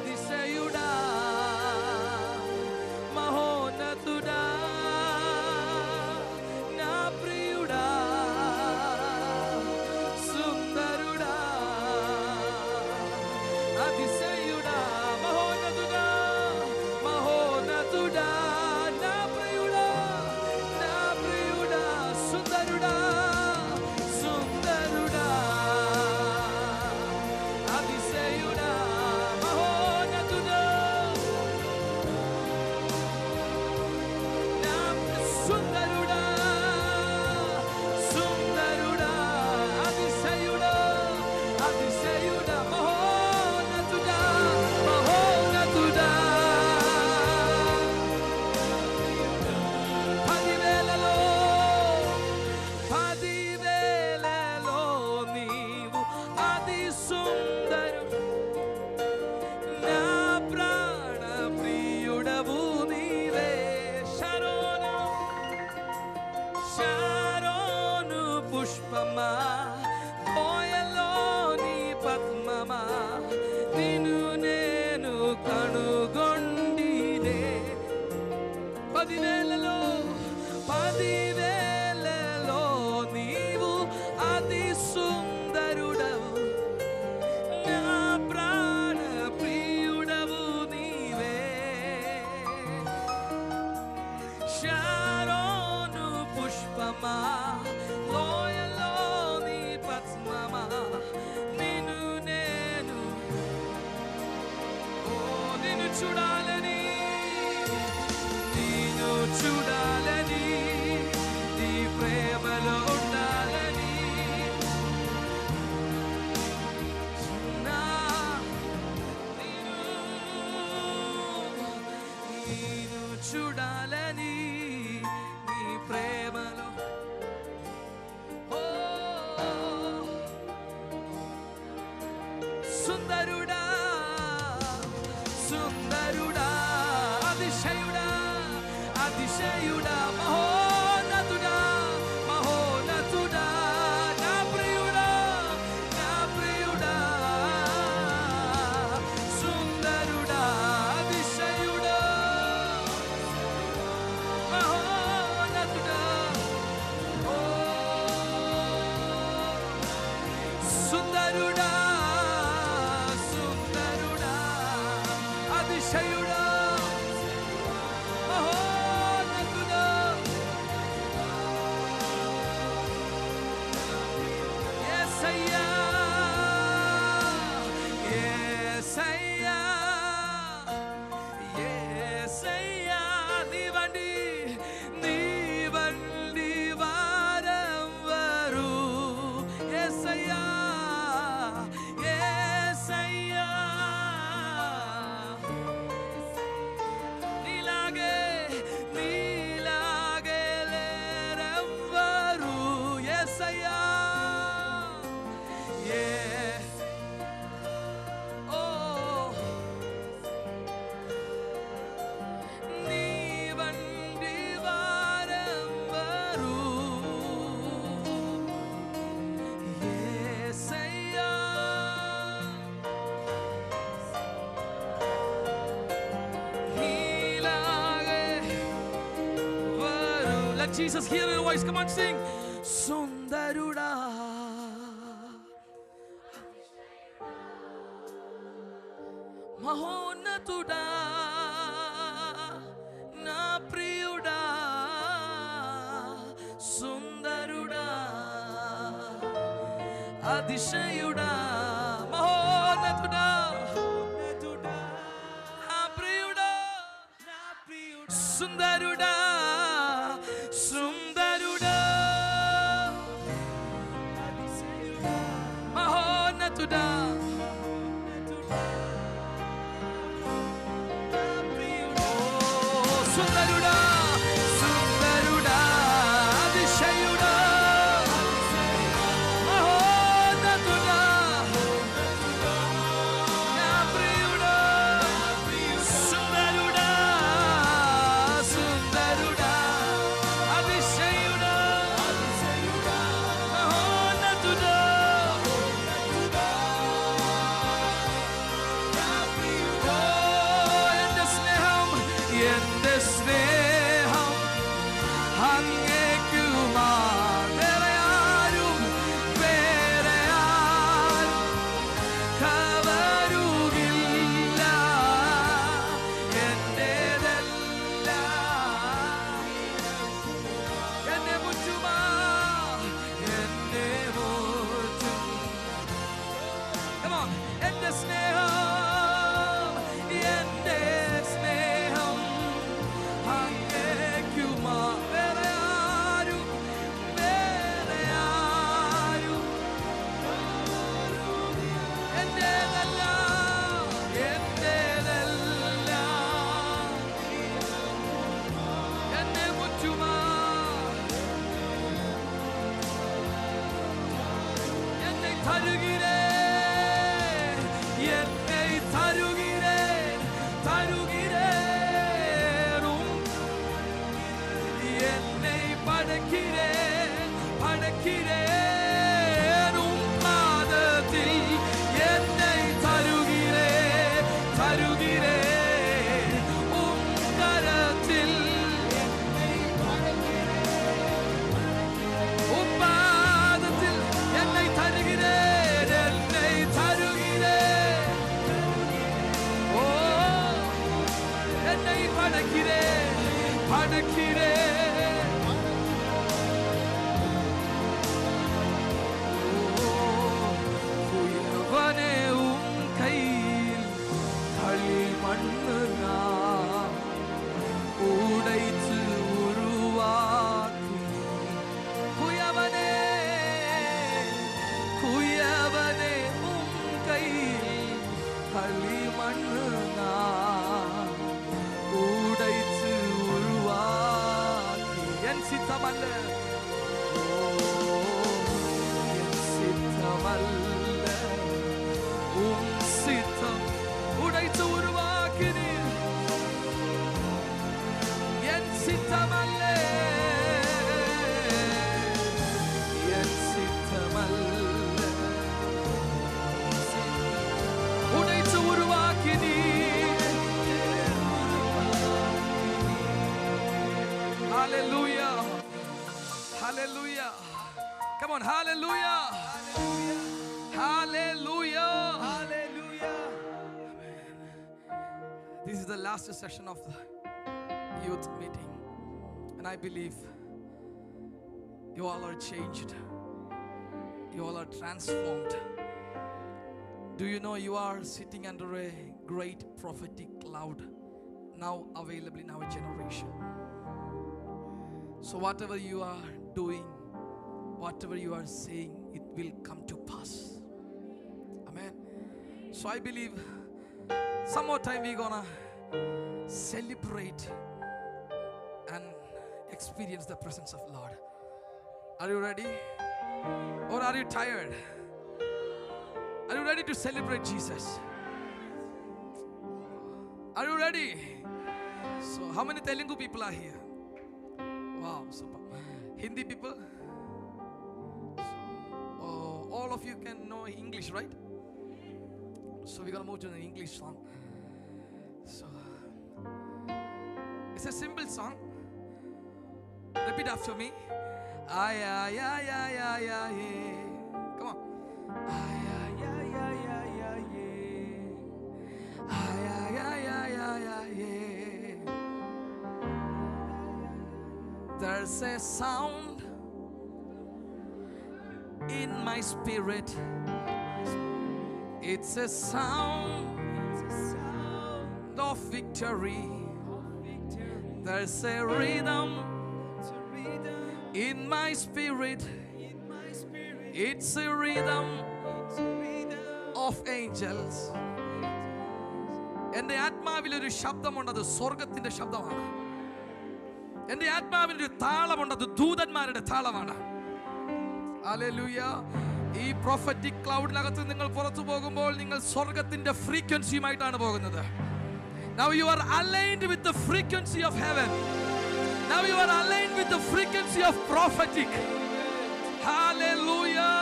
అతిశయుడా మహోన్నతుడా నా ప్రియుడా సుందరుడా అతిశయుడా మహోన్నతుడా మహోన్నతుడా నా ప్రియుడా సుందరుడా సుందరుడా అతిశయుడా మహోన్నతుడా నా సుందరుడా సుందరుడా అతిశయుడా అతిశయుడా మహోన్నతుడా మహోన్నతుడా పదివేలలో నీవు అతి సుందరు నా ప్రాణ ప్రియుడవు నీవే శరోను పుష్పమా కోయలోని పద్మమా నిన్ను నేను కనుగొండినే పదివేలలో నీవు అతి సుందరుడవు నా ప్రాణ ప్రియుడవు నీవే శరోను పుష్పమా లోయలోని పద్మమా నిన్ను నేను నిన్ను చూడాలని నీ ప్రేమలో ఉండాలని నేను చూడాలని నీ ప్రేమలో సుందరుడా సుందరుడా అతిశయుడా అతిశయుడా మహోన్నతుడా మహోన్నతుడా నా ప్రియుడా సుందరుడా అతిశయుడా మహోన్నతుడా సుందరుడా సుందరుడా అతిశయుడా Jesus, hear your voice. Come on, sing. Sundaruda. Mahonnatuda. Na priyuda. Sundaruda. Adishayuda. Mahonnatuda. Na priyuda. Sundaruda. సుందరుడా మహోన్నతుడా సుందరుడా సుందరుడా అతిశయుడా మహోన్నతుడా నా ప్రియుడా సుందరుడా సుందరుడా అతిశయుడా మహోన్నతుడా on. എന്റെ സ്നേഹം, എന്റെ സ്നേഹം അങ്ങേക്കുമാ. വേറെ ആരും എന്റേതല്ല, എന്നെ മുറ്റുമാ. എന്നെ തരുகிறேன், என்னை தருகிறேன், தருகிறேன். என்னை படைக்கிறேன், படைக்கிறேன். பாதத்தில் என்னை தருகிறேன், தருகிறேன். கரத்தில் பாதத்தில் என்னை தருகிறேன், என்னை தருகிறேன். ஓ, என்னை படைக்கிறேன், படைக்கிறேன். குயவனே உம் கையில் களிமண்ணு நான் உடைத்து உருவாக்கி. குயவனே, குயவனே உம் கையில் களிமண்ணு நான் உடைத்து உருவாக்கி. என் சித்தமல்ல, என் சித்தமல்ல, உம் சித்தம் உடைத்து உருவாக்கினீர். என் சித்தமல்ல, என் சித்தமல்ல, உடைத்து உருவாக்கினீர். Hallelujah, hallelujah. Come on, hallelujah, hallelujah, hallelujah. Amen. This is the last session of the youth meeting, and I believe you all are changed, you all are transformed. Do you know you are sitting under a great prophetic cloud now available in our generation? So whatever you are doing, whatever you are saying, it will come to pass. Amen. So I believe some more time we're gonna celebrate and experience the presence of Lord. Are you ready? Or are you tired? Are you ready to celebrate Jesus? Are you ready? So how many Telugu people are here? Wow, super. Hindi people? Oh, all of you can know English, right? So we're gonna move to an English song. So it's a simple song. Repeat after me. Ay, ay, ay, ay, ay, ay, yeah. Come on. Ay, ay, ay, ay, ay, ay, yeah. Ay, ay, ay, ay, ay, ay, yeah. There's a sound in my spirit. It's a sound of victory. There's a rhythm in my spirit. It's a rhythm of angels. എൻ്റെ ആത്മാവിലൊരു ശബ്ദമുണ്ട്, അത് സ്വർഗത്തിന്റെ ശബ്ദമാണ്. എൻ്റെ ആത്മാവിലൊരു താളമുണ്ട്, അത് ദൂതന്മാരുടെ താളമാണ്. Hallelujah. ഈ prophetic ക്ലൗഡിനകത്ത് നിങ്ങൾ പുറത്തു പോകുമ്പോൾ നിങ്ങൾ സ്വർഗത്തിന്റെ ഫ്രീക്വൻസിയുമായിട്ടാണ് പോകുന്നത്. Now you are aligned with the frequency of heaven. Now you are aligned with the frequency of prophetic. Hallelujah.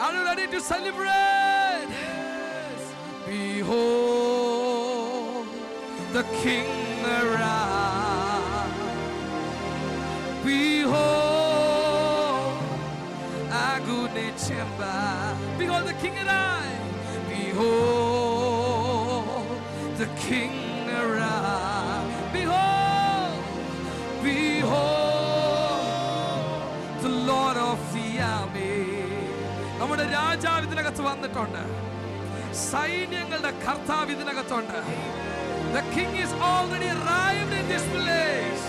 Are you ready to celebrate? Yes. Behold the King arise. Behold Agune Chemba. Behold the King arise. Behold the King arise. Behold, behold the Lord of the army. നമ്മുടെ രാജാവ് ഇതിനകത്ത് വന്നിട്ടുണ്ട്. സൈന്യങ്ങളുടെ കർത്താവ് ഇതിനകത്തുണ്ട്. The king is already arrived in this place.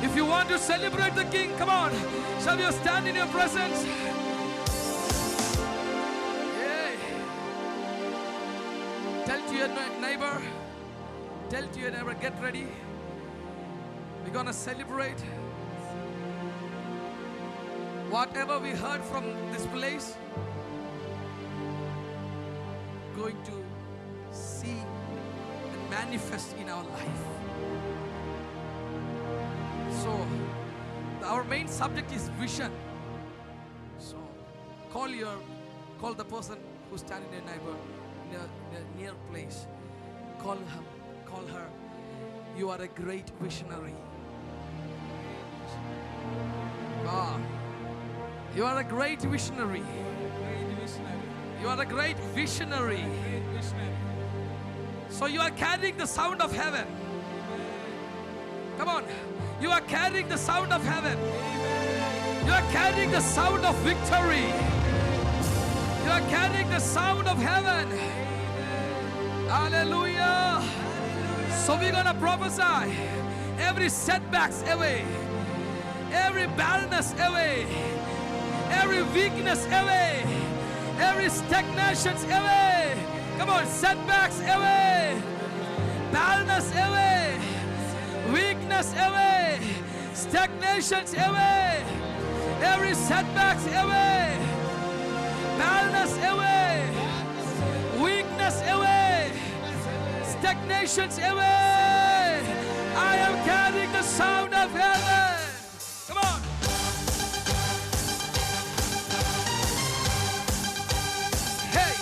If you want to celebrate the king, come on. Shall we stand in your presence? Yay. Tell to your neighbor, get ready. We're gonna celebrate whatever we heard from this place. Going to see and manifest in our life. So our main subject is vision. So call the person who's standing in a neighbor in a near place. Call him, call her. You are a great visionary. You are a great visionary. You are a great visionary. So you are carrying the sound of heaven. Come on. You are carrying the sound of heaven. You are carrying the sound of victory. You are carrying the sound of heaven. Hallelujah. So we're going to prophesy every setbacks away, every barrenness away, every weakness away, every stagnations away. Come on, setbacks away, barrenness away, weakness away, stagnations away, every setbacks away, barrenness away, weakness away, stagnations away. I am carrying the sound of heaven. Come on. Hey.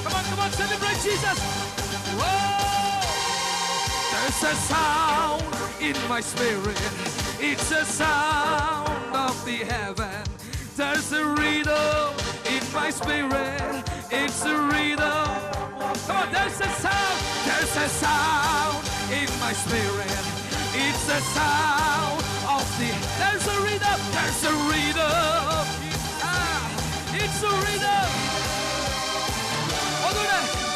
Come on, celebrate Jesus. Whoa. There's a sound in my spirit. It's a sound of the heaven. There's a rhythm in my spirit. It's a rhythm. Come on, there's a sound. There's a sound in my spirit. It's a sound of the. There's a rhythm. There's a rhythm. It's a rhythm.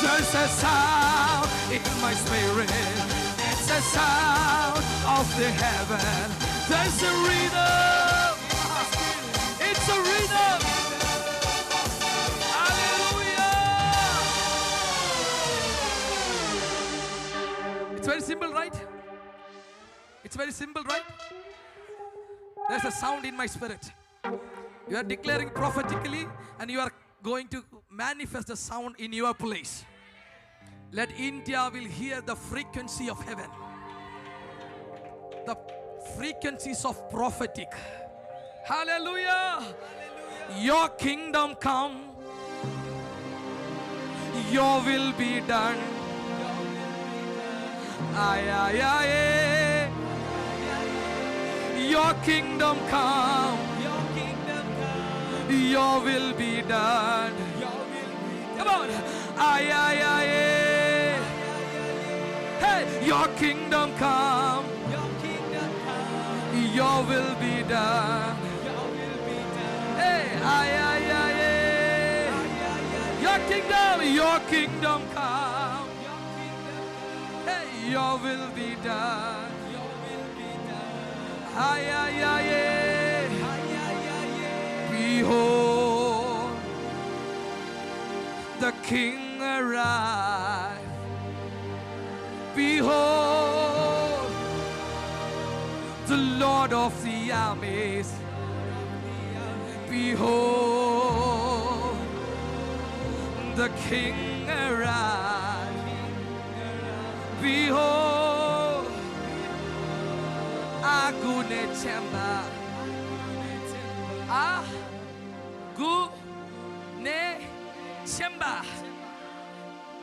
There's a sound in my spirit. It's a sound of the heaven. There's a rhythm. It's a rhythm. Hallelujah. It's very simple, right? It's very simple, right? There's a sound in my spirit. You are declaring prophetically and you are going to manifest the sound in your place. Let India will hear the frequency of heaven. The frequencies of prophetic. Hallelujah. Your kingdom come. Your will be done. Ay, ay, ay. Your kingdom come. Your will be done. Come on. Ay, ay, ay, ay. Hey, your kingdom come. Your will be done. Hey, ay, ay, ay, ay. Your kingdom come. Hey, your will be done. Ay, ay, ay, ay. Behold, the King arrived. Behold, the Lord of the armies. Behold, the King arrived. Behold, Agune Chemba. Agune Chemba.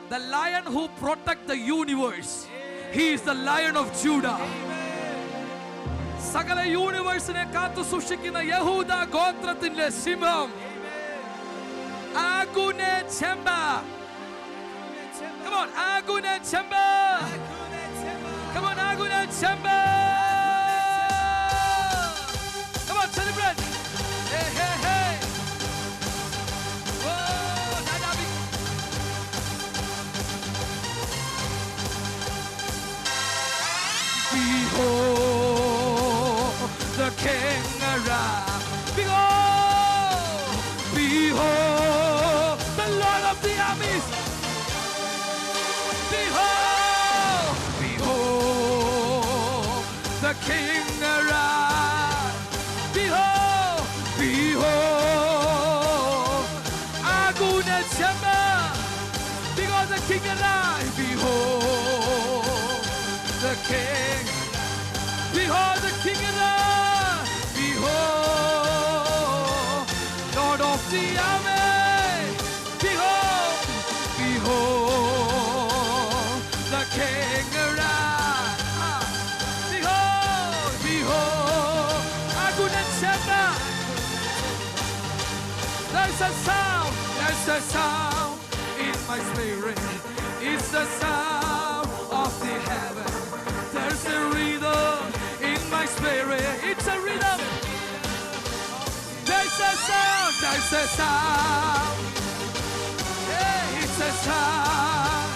The lion who protects the universe. He is the Lion of Judah. Sagala universe-ne kaathu sushikina Yehuda gotrathinte simham. Agune Chemba. Come on, Aguna Chemba. Come on, Aguna Chemba. Come on, celebrate. Hey, hey, hey. Whoa, Nanabi. Behold, the King arrived. Behold, behold, the Lord of the armies. Behold, behold, the King arrived. Behold, behold, Aguna Chemba. Behold, the King arrived. Behold, the King. Behold, the King arrived. Behold, Lord of the army. Behold, behold, the King arrived. Behold, behold, Aguna Chemba. There's a sound in my spirit. It's the sound of the heaven. There's a rhythm in my spirit. It's a rhythm. There's a sound. Yeah, it's a sound.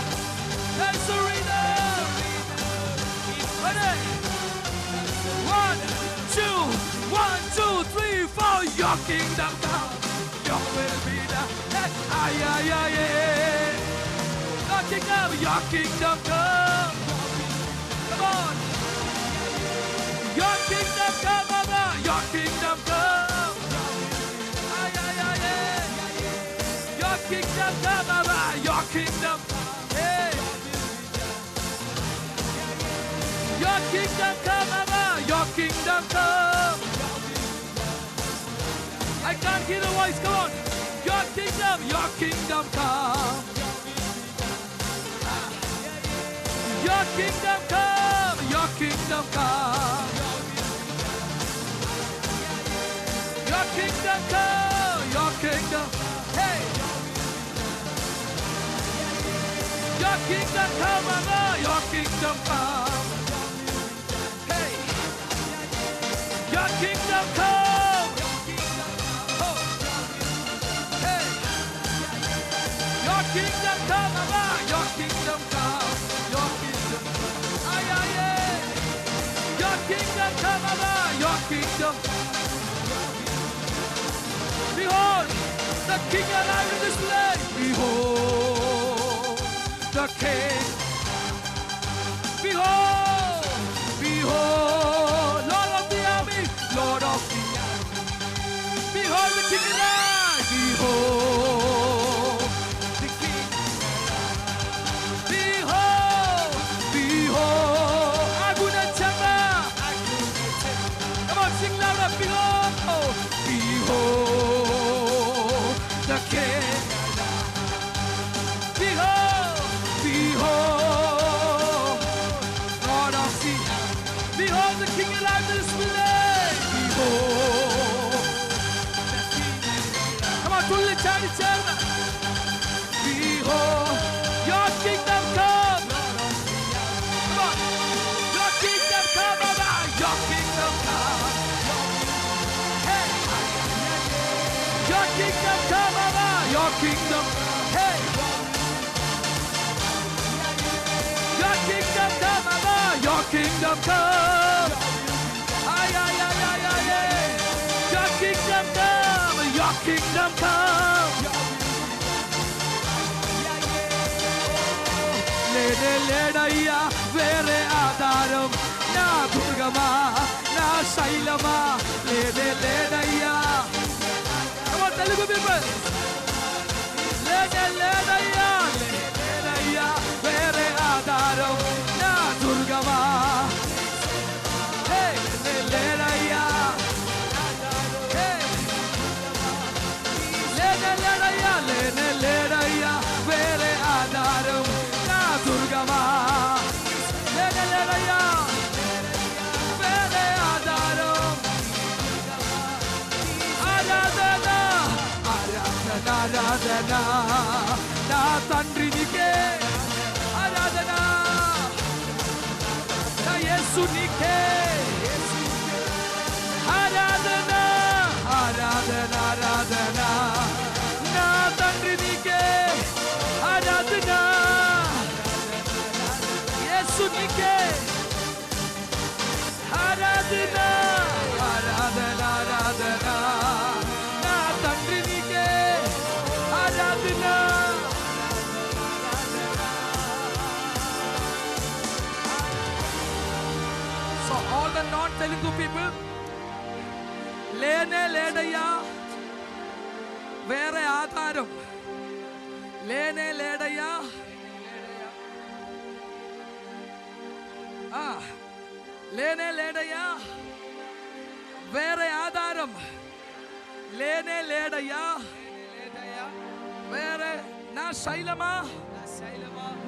There's a rhythm. Ready? 1, 2, 3, 4. Your kingdom come. Your will be done. Your kingdom come. Come on. Your kingdom come, Mama. Your kingdom come. Your kingdom come, Mama. Your kingdom. Hey. Your kingdom come, Mama. Your kingdom come. I can't hear the voice. Come on. Your kingdom come. Your kingdom come. Your kingdom come. Your kingdom come. Your kingdom. Hey. Your kingdom come, Mama. Your kingdom come. Hey. Your kingdom come. Oh. Hey. Your kingdom come, Mama. Your kingdom come. Your kingdom. Ay, ay, ay. Your kingdom come, Mama. Your kingdom. Behold, the King arrived in this place. Behold, the King. Behold, behold, Lord of the army, Lord of the army. Behold, the King arrived. Behold, the King. Behold, behold, Aguna Chemba. Come on, sing louder. Behold, behold, the King. Behold, behold, Lord of the. Behold, the King alive in this place. Behold, the King. Come on, pull it down, behold, your kingdom come. Come on, your kingdom come, Mama. Your kingdom come. Hey, your kingdom come, Mama. Your kingdom. Hey, your kingdom come, Mama. Your kingdom come. Ay, ay, ay, ay, ay, ay. Your kingdom come. Your kingdom come. Ledaya vere adaram na durgama na shailama ledaya. Come on, Telugu people. Ledaya vere adaram na durgama. Hey, ledaya. Hey, ledaya vere adaram. Durgama, ledaya, vere adaram, aradana, aradana, నా తండ్రి నీకే ఆరాధన, నా యేసు నీకే ఆరాధన, ఆరాధన, ఆరాధన, నా తండ్రి నీకే ఆరాధన, యేసు నీకే ఆరాధన, ఆరాధన, ఆరాధన, నా తండ్రి నీకే ఆరాధన. So all the non-Telugu people, లేనే లేడయ్యా వేరే ఆధారం, లేనే లేడయ్యా, లేనే లేడయ్యా వేరే ఆధారం, లేనే లేడయ్యా വേറെ నా ശൈലമാ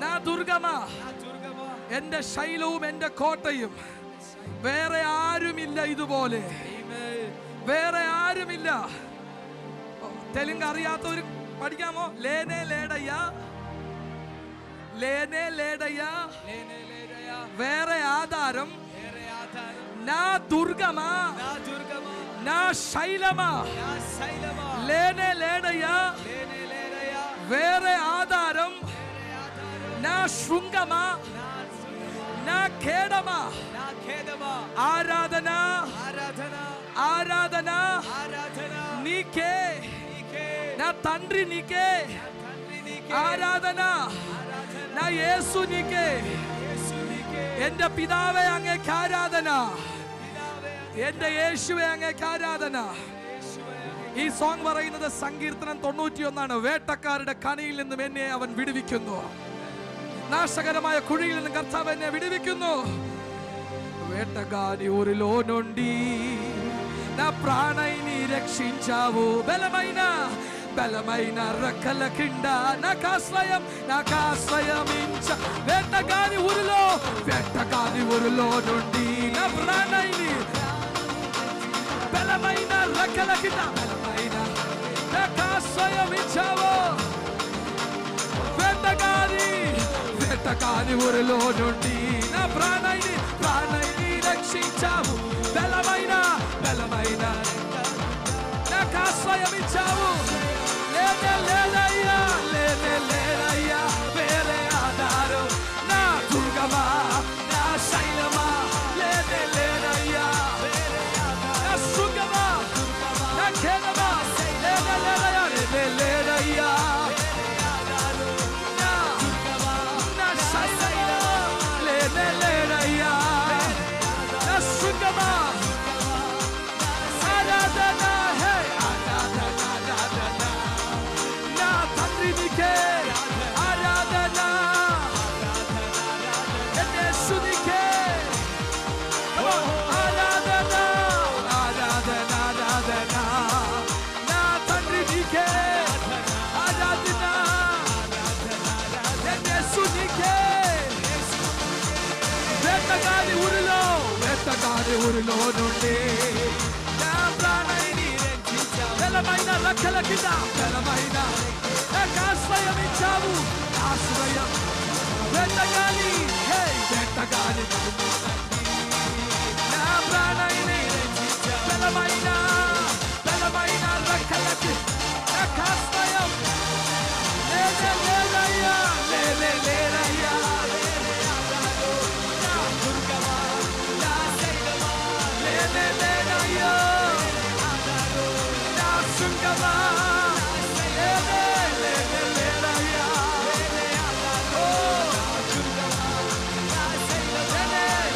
నా ദുർഗമാ, എന്റെ ശൈലവും എന്റെ കോട്ടയും, വേറെ ആരുമില്ല ഇതുപോലെ, വേറെ ആരുമില്ല. തെലുങ്ക് അറിയാത്തവർ പഠിക്കാമോ? ലേനെ ലേടയ്യാ, ലേനെ ലേടയ്യാ വേറെ ആധാരം, నా దుర్గమా నా శైలమా, లేనే లేడయ్యా వేరే ఆధారం, నా శృంగమా నా ఖేడమా, ఆరాధన, ఆరాధన నీకే, నా తండ్రి నీకే ആരാധന, నా യേശു నీకే, എന്റെ പിതാവേ അങ്ങേക്ക് ആരാധന, എന്റെ യേശുവേ അങ്ങേക്ക് ആരാധന. ഈ സോങ് പറയുന്നത് സങ്കീർത്തനം 91 വേട്ടക്കാരുടെ കണിയിൽ നിന്നും എന്നെ അവൻ വിടുവിക്കുന്നു, നാശകരമായ കുഴിയിൽ നിന്നും കർത്താവ് എന്നെ విడివిക്കുന്നു. వేటగాని ఊరిలో నుండి నా ప్రాణాన్ని రక్షించావు, బలమైన బలమైన రెక్కల కింద నాకు ఆశ్రయమించ. వేటగాని ఊరిలో నుండి నా ప్రాణాన్ని బలమైన రెక్కల కింద నాకు ఆశ్రయమించావు. వేటగాని ఊరిలో నుండి నా ప్రాణాన్ని రక్షించావు, బలమైన నాకు ఆశ్రయమిచ్చావు. లేనే లేదయ్యా, లేనే లేదయ్యా వేరే ఆధారం, నా దుర్గమా నా శైలమా, లేనే లేదయ్యా నా శృంగమా నా ఖేదమా, లేనే లేదయ్యా, లేనే లేదయ్యా నా శైలమా, లేనే లేదయ్యా నా శృంగమా. ఆరాధన, హే ఆరాధన, ఆరాధన, నా తండ్రి నీకే ఆరాధన, యేసు నీకే ఆరాధన, ఆరాధన, ఆరాధన, నా తండ్రి నీకే ఆరాధన, యేసు నీకే. వేటగాని ఊరిలో నుండి నా ప్రాణాన్ని బలమైన రెక్కల కింద బలమైన నాకు ఆశ్రయమిచ్చావు, ఆశ్రయం. వేటగాని నా ప్రాణాన్ని బలమైన రెక్కల కింద నాకు ఆశ్రయం. లేనే లేదయ్యా, లేనే లేదయ్యా లేనే లేదయ్యా నా శృంగమా, లేనే లేదయ్యా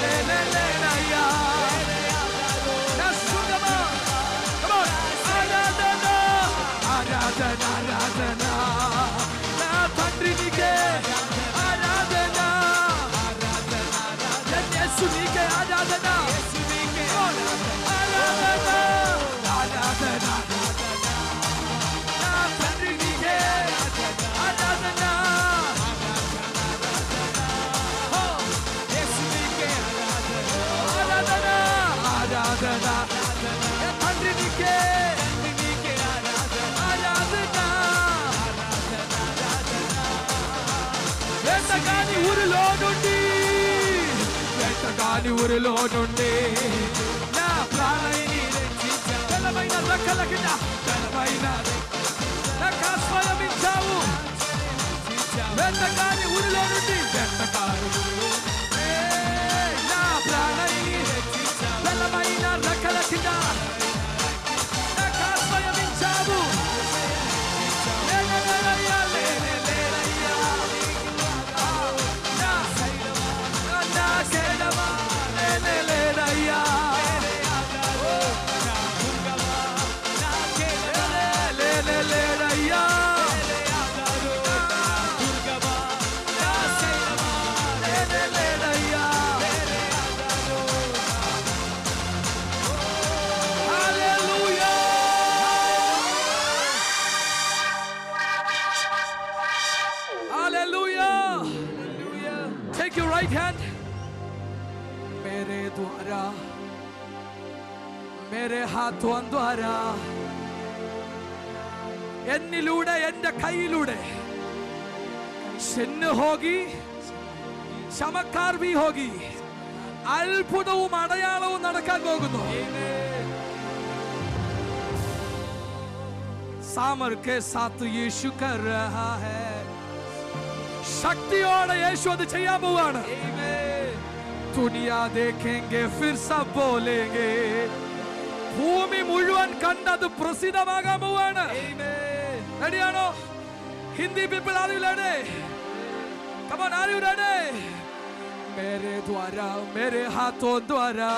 లేనే వేటగాని ఊరిలో నుండి నా ప్రాణాన్ని రక్షించావు. బలమైన రెక్కల కింద బలమైన ఆశ్రయించావు. వేటగాని ఊరిలో నుండి నా ప్రాణాన్ని రక్షించావు. బలమైన రెక్కల కింద ఆశ్రయించావు. Take your right hand. मेरे द्वारा, मेरे हाथों द्वारा, എന്നിലൂടെ എൻ്റെ കൈയിലൂടെ ചിഹ്ന होगी, ചമത്കാർ भी होगी. അത്ഭുതവും അടയാളവും നടക്കാൻ പോകുന്നു. सामर के साथ यीशु कर रहा है. ശക്തിയോടെ യേശു അത് ചെയ്യാൻ പോവാണ്. दुनिया देखेंगे फिर सब बोलेंगे. ഭൂമി മുഴുവൻ കണ്ടത് പ്രസിദ്ധമാകാൻ പോവാണ്. റെഡിയാണോ? Hindi people are you ready? Come on, are you ready? मेरे द्वारा, मेरे हाथों द्वारा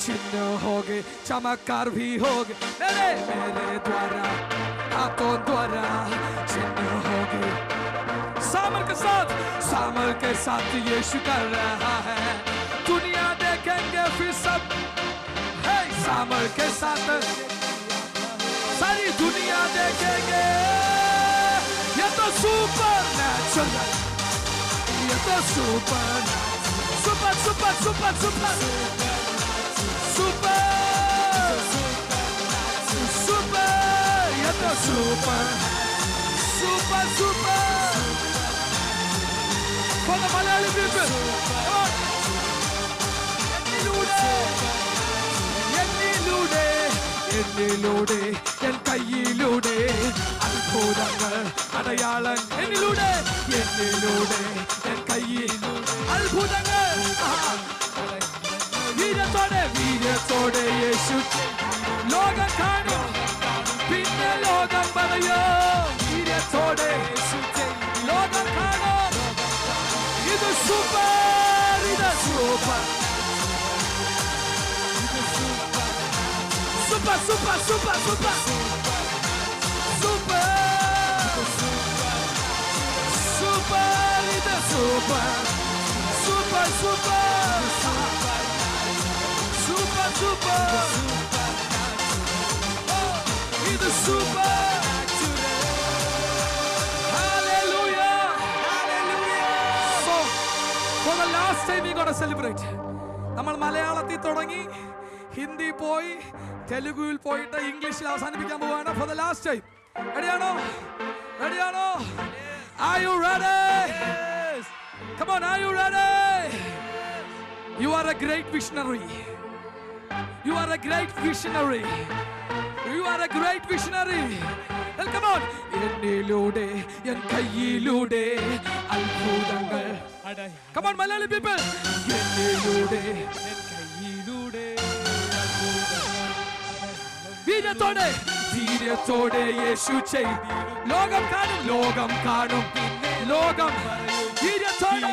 चिन्ह होगे, चमत्कार भी होगे. मेरे द्वारा, हाथों द्वारा चिन्ह होगे. सामर के साथ यीशु कर रहा है. दुनिया देखेंगे फिर सब. सामर के साथ सारी दुनिया देखेंगे. ये तो सुपर नेचुरल, ये तो super super super super super super super, ये तो super super super. For the Malayali people, come on. എന്നിലൂടെ എൻ കയ്യിലൂടെ അത്ഭുതങ്ങൾ അടയാളം. എന്നിലൂടെ എൻ കയ്യിലൂടെ അത്ഭുതങ്ങൾ. വീര്യത്തോടെ യേശു ലോകം കാണും, പിന്നെ ലോകം പറയോ. വീര്യത്തോടെ ലോകം കാണും. ഇത് സൂപ്പർ, ഇത് super super super super super super super, ഇത് super super super super super, ഇത് super. Hallelujah, hallelujah. So for the last time we gonna celebrate. നമ്മൾ മലയാളത്തിൽ തുടങ്ങി, ഹിന്ദി പോയി, തെലുഗുവിൽ പോയിട്ട് ഇംഗ്ലീഷിൽ അവസാനിപ്പിക്കാൻ പോവാണ്. For the last time. റെഡിയാണോ? റെഡിയാണോ? Are you ready? Yes. Come on, are you ready? You are a great visionary. You are a great visionary. You are a great visionary. Well, come on. എന്നിലൂടെ N കയ്യിലൂടെ അത്ഭുതങ്ങൾ. Come on, Malayali people. എന്നിലൂടെ N കയ്യിലൂടെ ധീരത്തോടെ യേശു ചെയ്തു. ലോകം കാണും, ലോകം കാണും, പിന്നെ ലോകം ധീരത്തോടെ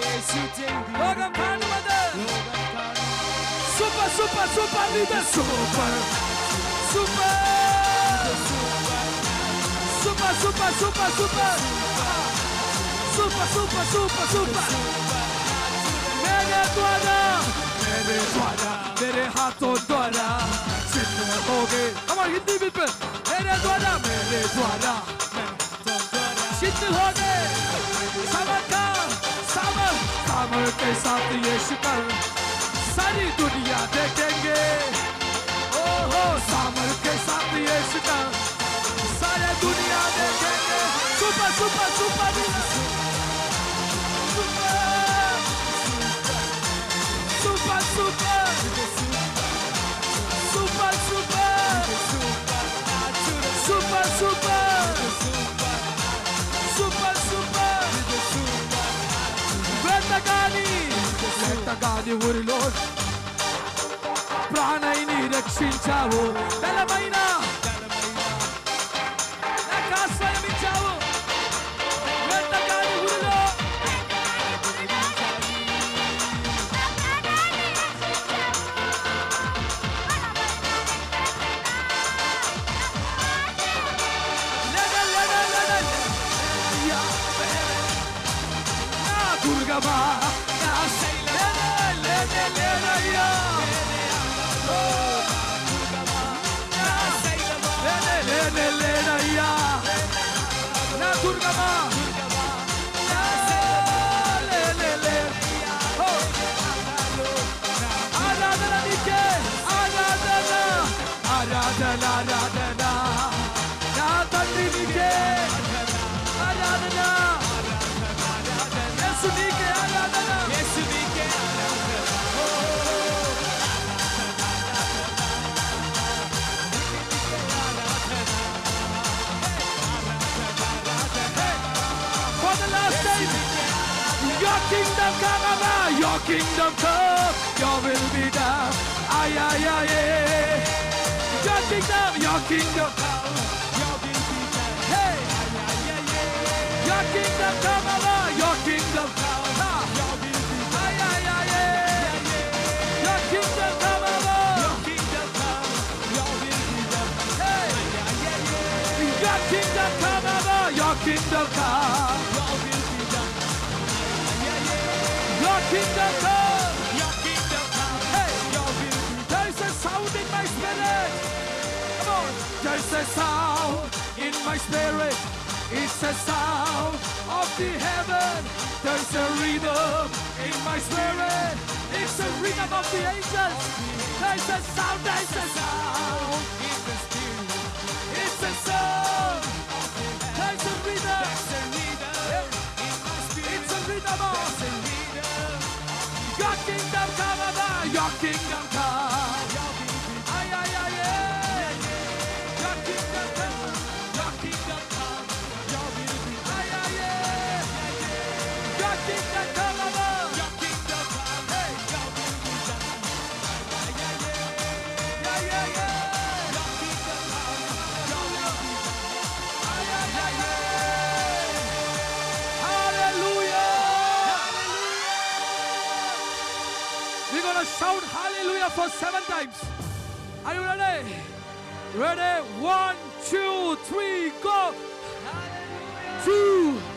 യേശു ചെയ്തു. ലോകം കാണുന്നത് സൂപ്പർ സൂപ്പർ സൂപ്പർ, ഇത് super super super super super super super super super super. मेरे द्वारा, मेरे हाथों द्वारा चिन्ह होगे. Come on, Hindi people. मेरे द्वारा चिन्ह होगे. सामर के साथ यीशु कर सारी दुनिया देखेंगे. ओहो, सामर के साथ यीशु कर सारी दुनिया देखेंगे. सुपर सुपर सुपर దర్శించావు బలమైన నాకు ఆశ్రయమిచ్చావు వెంటకాని ఊరిలో దుర్గమా నా శైలమయ్యా లేనయ్యా నా దుర్గమా ఆరాధన నీకే ఆరాధన ఆరాధన ఆరాధన నా తండ్రి నీకే ఆరాధన యేసు నీకే ఆరాధన యేసు నీకే for the last time your kingdom come about your kingdom come your will be done ay ay ay your kingdom come your will be done hey your kingdom come about your kingdom come your will be done ay ay ay your kingdom come about your kingdom come your will be done hey your kingdom come about your kingdom come your will be done your kingdom come your kingdom come hey your will be done there is a sound in my spirit come on there's a sound in my spirit it's a sound of the heaven there's a rhythm in my spirit it's a rhythm of the angels there's a sound in the spirit it's a sound there's a rhythm it's a rhythm of your kingdom come about your kingdom come ay ay ay your kingdom come your kingdom come your will be ay ay your kingdom come about your kingdom come hey your will be done ay ay ay your kingdom come your will be done ay ay ay hallelujah we're going to shout hallelujah for 7 times are you ready ready 1 2 3 go hallelujah 2